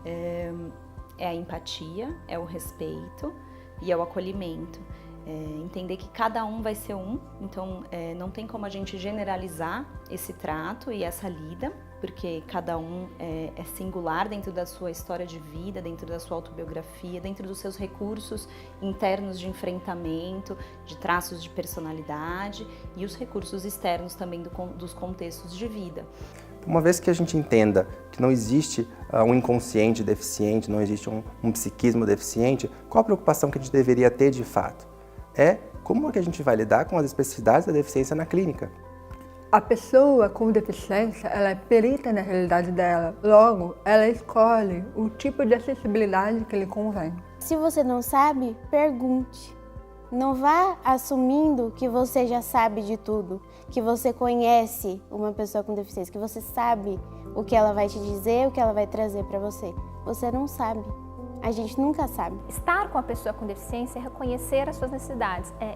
É a empatia, é o respeito e é o acolhimento. Entender que cada um vai ser um, então não tem como a gente generalizar esse trato e essa lida, porque cada um é singular dentro da sua história de vida, dentro da sua autobiografia, dentro dos seus recursos internos de enfrentamento, de traços de personalidade e os recursos externos também dos contextos de vida. Uma vez que a gente entenda que não existe um inconsciente deficiente, não existe um psiquismo deficiente, qual a preocupação que a gente deveria ter de fato? É como é que a gente vai lidar com as especificidades da deficiência na clínica. A pessoa com deficiência, ela é perita na realidade dela, logo, ela escolhe o tipo de acessibilidade que lhe convém. Se você não sabe, pergunte. Não vá assumindo que você já sabe de tudo, que você conhece uma pessoa com deficiência, que você sabe o que ela vai te dizer, o que ela vai trazer para você. Você não sabe. A gente nunca sabe. Estar com a pessoa com deficiência é reconhecer as suas necessidades, é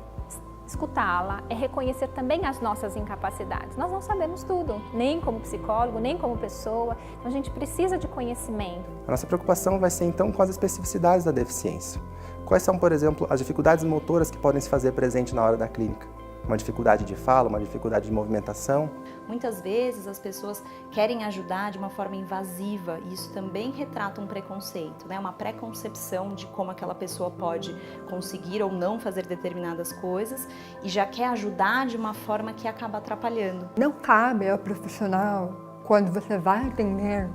escutá-la, é reconhecer também as nossas incapacidades. Nós não sabemos tudo, nem como psicólogo, nem como pessoa, então a gente precisa de conhecimento. A nossa preocupação vai ser então com as especificidades da deficiência. Quais são, por exemplo, as dificuldades motoras que podem se fazer presente na hora da clínica? Uma dificuldade de fala, uma dificuldade de movimentação. Muitas vezes as pessoas querem ajudar de uma forma invasiva e isso também retrata um preconceito, né? Uma preconcepção de como aquela pessoa pode conseguir ou não fazer determinadas coisas e já quer ajudar de uma forma que acaba atrapalhando. Não cabe ao profissional, quando você vai atender,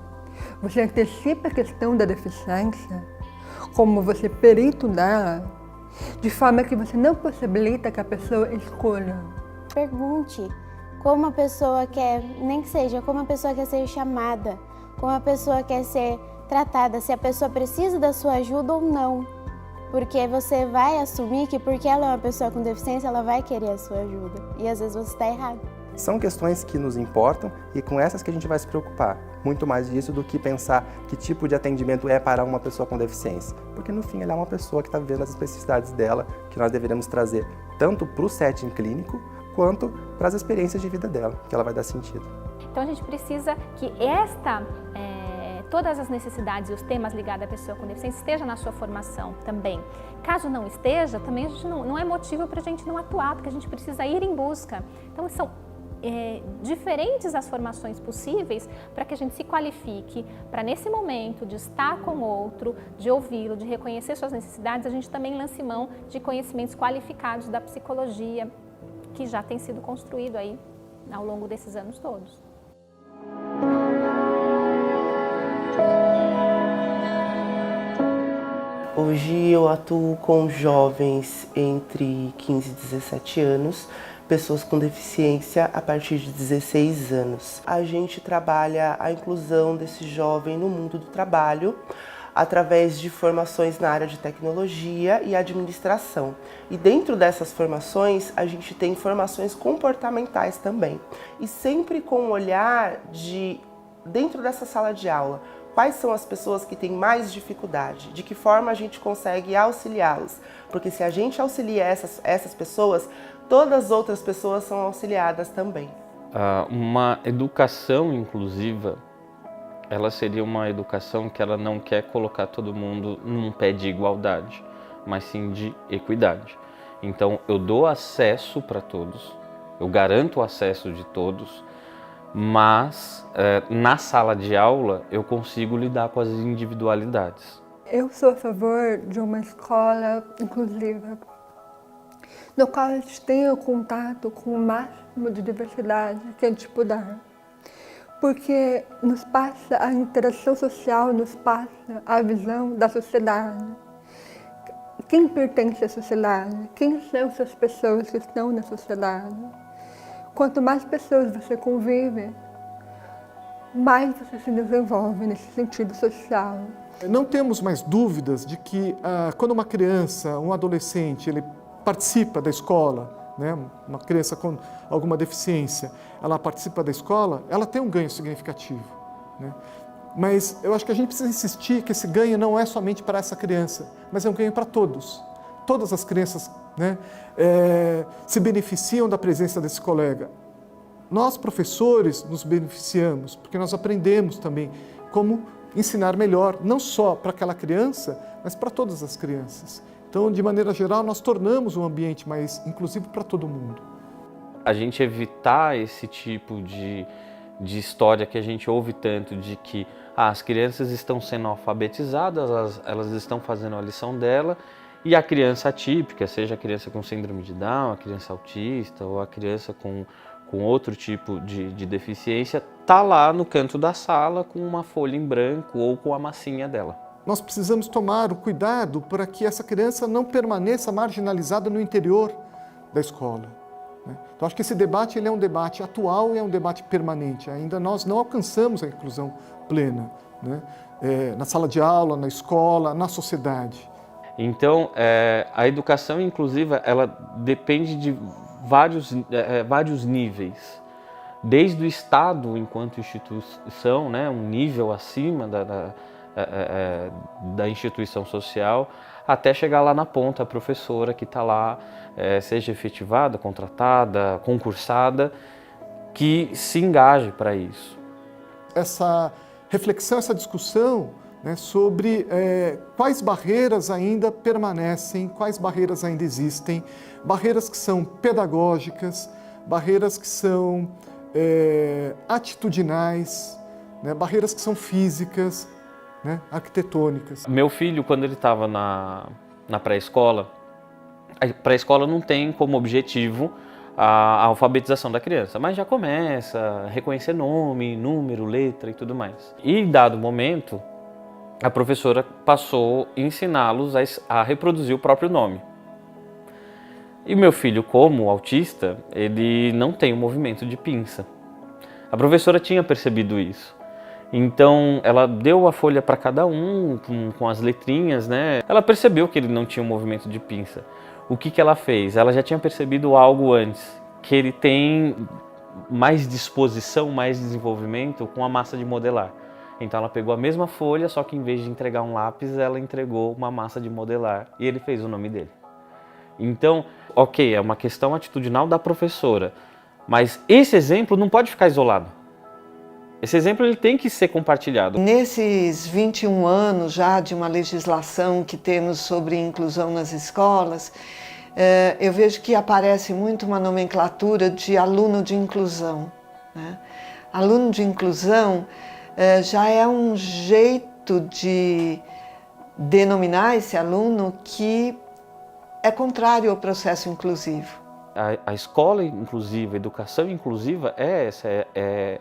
você antecipa a questão da deficiência, como você perito dela, de forma que você não possibilita que a pessoa escolha. Pergunte como a pessoa quer, nem que seja, como a pessoa quer ser chamada, como a pessoa quer ser tratada, se a pessoa precisa da sua ajuda ou não. Porque você vai assumir que porque ela é uma pessoa com deficiência, ela vai querer a sua ajuda. E às vezes você está errado. São questões que nos importam e com essas que a gente vai se preocupar. Muito mais disso do que pensar que tipo de atendimento é para uma pessoa com deficiência. Porque no fim ela é uma pessoa que está vivendo as especificidades dela, que nós deveremos trazer tanto para o setting clínico, quanto para as experiências de vida dela, que ela vai dar sentido. Então a gente precisa que todas as necessidades e os temas ligados à pessoa com deficiência estejam na sua formação também. Caso não esteja, também a gente não é motivo para a gente não atuar, porque a gente precisa ir em busca. Então são diferentes as formações possíveis para que a gente se qualifique, para nesse momento de estar com o outro, de ouvi-lo, de reconhecer suas necessidades, a gente também lance mão de conhecimentos qualificados da psicologia, que já tem sido construído aí ao longo desses anos todos. Hoje eu atuo com jovens entre 15 e 17 anos, pessoas com deficiência a partir de 16 anos. A gente trabalha a inclusão desse jovem no mundo do trabalho através de formações na área de tecnologia e administração. E dentro dessas formações, a gente tem formações comportamentais também. E sempre com um olhar de, dentro dessa sala de aula, quais são as pessoas que têm mais dificuldade, de que forma a gente consegue auxiliá-las. Porque se a gente auxilia essas pessoas, todas as outras pessoas são auxiliadas também. Uma educação inclusiva, ela seria uma educação que ela não quer colocar todo mundo num pé de igualdade, mas sim de equidade. Então eu dou acesso para todos, eu garanto o acesso de todos, mas na sala de aula eu consigo lidar com as individualidades. Eu sou a favor de uma escola inclusiva, no qual a gente tenha contato com o máximo de diversidade que a gente puder. Porque nos passa a interação social, nos passa a visão da sociedade. Quem pertence à sociedade? Quem são essas pessoas que estão na sociedade? Quanto mais pessoas você convive, mais você se desenvolve nesse sentido social. Não temos mais dúvidas de que quando uma criança, um adolescente, ele participa da escola, né? Uma criança com alguma deficiência, ela participa da escola, ela tem um ganho significativo, né? Mas eu acho que a gente precisa insistir que esse ganho não é somente para essa criança, mas é um ganho para todos. Todas as crianças, né, se beneficiam da presença desse colega. Nós, professores, nos beneficiamos, porque nós aprendemos também como ensinar melhor, não só para aquela criança, mas para todas as crianças. Então, de maneira geral, nós tornamos um ambiente mais inclusivo para todo mundo. A gente evitar esse tipo de história que a gente ouve tanto, de que as crianças estão sendo alfabetizadas, elas estão fazendo a lição dela, e a criança atípica, seja a criança com síndrome de Down, a criança autista ou a criança com outro tipo de deficiência, está lá no canto da sala com uma folha em branco ou com a massinha dela. Nós precisamos tomar o cuidado para que essa criança não permaneça marginalizada no interior da escola, né? Então, acho que esse debate ele é um debate atual e é um debate permanente. Ainda nós não alcançamos a inclusão plena, né? Na sala de aula, na escola, na sociedade. Então, a educação inclusiva, ela depende de vários níveis. Desde o Estado, enquanto instituição, né, um nível acima da instituição social, até chegar lá na ponta, a professora que está lá, seja efetivada, contratada, concursada, que se engaje para isso. Essa reflexão, essa discussão, né, sobre quais barreiras ainda permanecem, quais barreiras ainda existem, barreiras que são pedagógicas, barreiras que são atitudinais, né, barreiras que são físicas, né, arquitetônicas. Meu filho, quando ele estava na pré-escola, a pré-escola não tem como objetivo a alfabetização da criança, mas já começa a reconhecer nome, número, letra e tudo mais. E em dado momento, a professora passou a ensiná-los a reproduzir o próprio nome. E meu filho, como autista, ele não tem o movimento de pinça. A professora tinha percebido isso. Então, ela deu a folha para cada um, com as letrinhas, né? Ela percebeu que ele não tinha um movimento de pinça. O que ela fez? Ela já tinha percebido algo antes, que ele tem mais disposição, mais desenvolvimento com a massa de modelar. Então, ela pegou a mesma folha, só que em vez de entregar um lápis, ela entregou uma massa de modelar e ele fez o nome dele. Então, ok, é uma questão atitudinal da professora, mas esse exemplo não pode ficar isolado. Esse exemplo ele tem que ser compartilhado. Nesses 21 anos já de uma legislação que temos sobre inclusão nas escolas, eu vejo que aparece muito uma nomenclatura de aluno de inclusão, né? Aluno de inclusão já é um jeito de denominar esse aluno que é contrário ao processo inclusivo. A escola inclusiva, a educação inclusiva é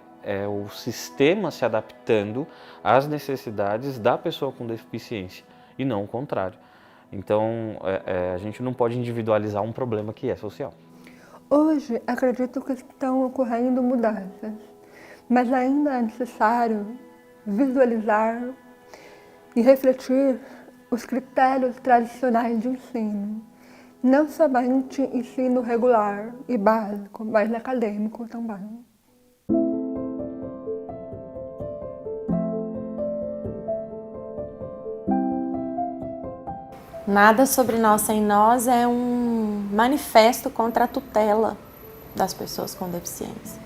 o sistema se adaptando às necessidades da pessoa com deficiência e não o contrário. Então, a gente não pode individualizar um problema que é social. Hoje, acredito que estão ocorrendo mudanças, mas ainda é necessário visualizar e refletir os critérios tradicionais de ensino. Não somente ensino regular e básico, mas acadêmico também. Nada Sobre Nós Sem Nós é um manifesto contra a tutela das pessoas com deficiência,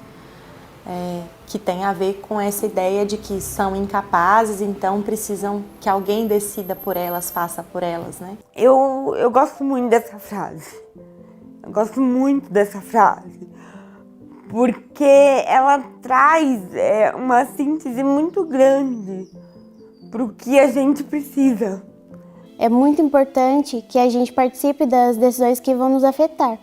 que tem a ver com essa ideia de que são incapazes, então precisam que alguém decida por elas, faça por elas, né? Eu gosto muito dessa frase. Eu gosto muito dessa frase, porque ela traz uma síntese muito grande para o que a gente precisa. É muito importante que a gente participe das decisões que vão nos afetar,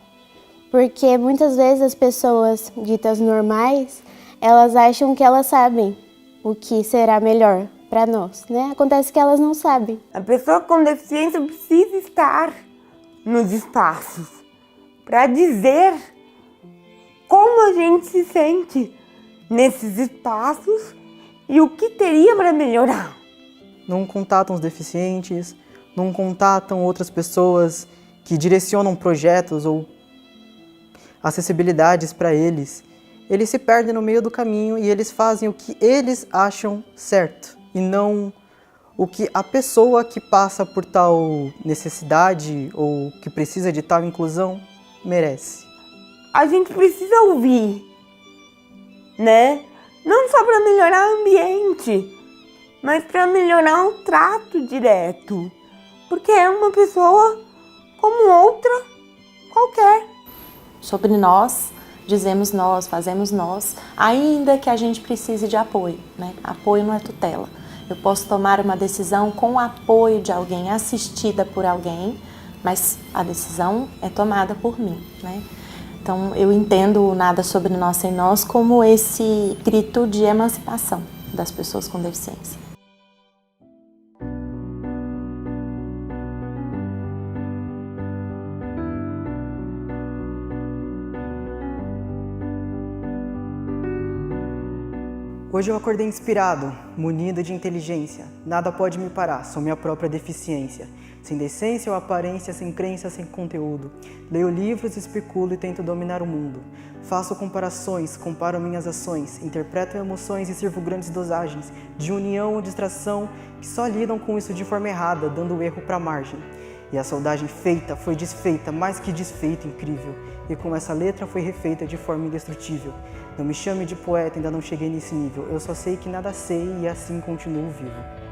porque muitas vezes as pessoas ditas normais, elas acham que elas sabem o que será melhor para nós, né? Acontece que elas não sabem. A pessoa com deficiência precisa estar nos espaços para dizer como a gente se sente nesses espaços e o que teria para melhorar. Não contatam os deficientes, não contatam outras pessoas que direcionam projetos ou acessibilidades para eles. Eles se perdem no meio do caminho e eles fazem o que eles acham certo e não o que a pessoa que passa por tal necessidade ou que precisa de tal inclusão merece. A gente precisa ouvir, né? Não só para melhorar o ambiente, mas para melhorar o trato direto. Porque é uma pessoa como outra qualquer. Sobre nós, dizemos nós, fazemos nós, ainda que a gente precise de apoio, né? Apoio não é tutela. Eu posso tomar uma decisão com o apoio de alguém, assistida por alguém, mas a decisão é tomada por mim, né? Então, eu entendo o Nada Sobre Nós Sem Nós como esse grito de emancipação das pessoas com deficiência. Hoje eu acordei inspirado, munido de inteligência. Nada pode me parar, sou minha própria deficiência. Sem decência ou aparência, sem crença, sem conteúdo. Leio livros, especulo e tento dominar o mundo. Faço comparações, comparo minhas ações, interpreto emoções e sirvo grandes dosagens de união ou distração que só lidam com isso de forma errada, dando o erro para a margem. E a soldagem feita foi desfeita, mais que desfeita, incrível. E com essa letra foi refeita de forma indestrutível. Não me chame de poeta, ainda não cheguei nesse nível. Eu só sei que nada sei e assim continuo vivo.